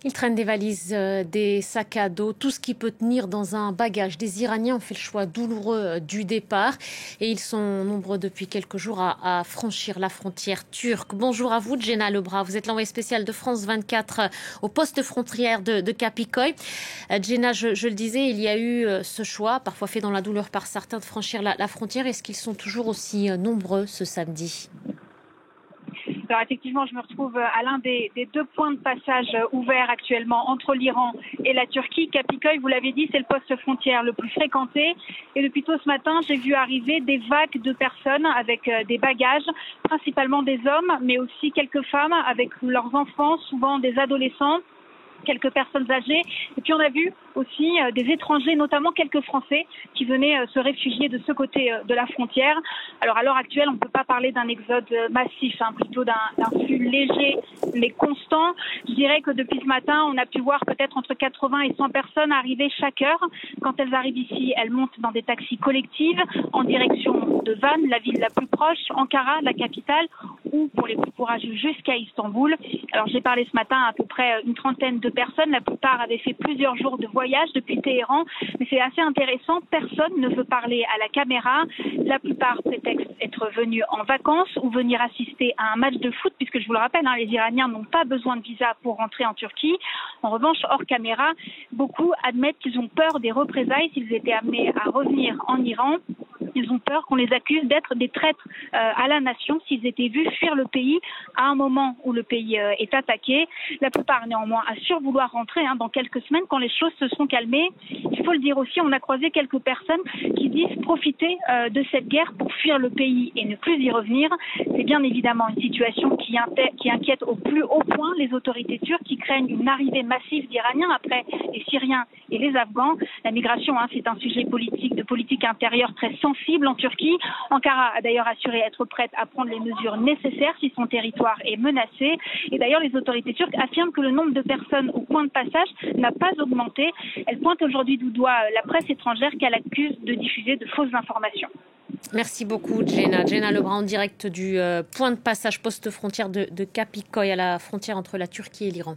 Ils traînent des valises, des sacs à dos, tout ce qui peut tenir dans un bagage. Des Iraniens ont fait le choix douloureux du départ et ils sont nombreux depuis quelques jours à franchir la frontière turque. Bonjour à vous, Jenna Lebras. Vous êtes l'envoyée spéciale de France 24 au poste frontière de Kapikoy. Jenna, je le disais, il y a eu ce choix, parfois fait dans la douleur par certains, de franchir la frontière. Est-ce qu'ils sont toujours aussi nombreux ce samedi ? Alors effectivement, je me retrouve à l'un des deux points de passage ouverts actuellement entre l'Iran et la Turquie. Kapikoy, vous l'avez dit, c'est le poste frontière le plus fréquenté. Et depuis tôt ce matin, j'ai vu arriver des vagues de personnes avec des bagages, principalement des hommes, mais aussi quelques femmes avec leurs enfants, souvent des adolescents, quelques personnes âgées. Et puis on a vu aussi des étrangers, notamment quelques Français, qui venaient se réfugier de ce côté de la frontière. Alors à l'heure actuelle, on ne peut pas parler d'un exode massif, plutôt d'un flux léger mais constant. Je dirais que depuis ce matin, on a pu voir peut-être entre 80 et 100 personnes arriver chaque heure. Quand elles arrivent ici, elles montent dans des taxis collectives en direction de Van, la ville la plus proche, Ankara, la capitale, ou pour les plus courageux jusqu'à Istanbul. Alors j'ai parlé ce matin à peu près une trentaine de personnes. La plupart avaient fait plusieurs jours de voyage depuis Téhéran, mais c'est assez intéressant. Personne ne veut parler à la caméra. La plupart prétextent être venus en vacances ou venir assister à un match de foot, puisque je vous le rappelle, les Iraniens n'ont pas besoin de visa pour rentrer en Turquie. En revanche, hors caméra, beaucoup admettent qu'ils ont peur des représailles s'ils étaient amenés à revenir en Iran. Ils ont peur qu'on les accuse d'être des traîtres à la nation s'ils étaient vus fuir le pays à un moment où le pays est attaqué. La plupart, néanmoins, assurent vouloir rentrer dans quelques semaines quand les choses se sont calmées. Il faut le dire aussi, on a croisé quelques personnes qui disent profiter de cette guerre pour fuir le pays et ne plus y revenir. C'est bien évidemment une situation qui inquiète au plus haut point les autorités turques qui craignent une arrivée massive d'Iraniens après les Syriens et les Afghans. La migration, c'est un sujet politique, de politique intérieure très sensible en Turquie. Ankara a d'ailleurs assuré être prête à prendre les mesures nécessaires si son territoire est menacé. Et d'ailleurs, les autorités turques affirment que le nombre de personnes au point de passage n'a pas augmenté. Elles pointent aujourd'hui du doigt la presse étrangère qu'elle accuse de diffuser de fausses informations. Merci beaucoup, Jenna. Jenna Lebras en direct du point de passage post-frontière de Kapikoy à la frontière entre la Turquie et l'Iran.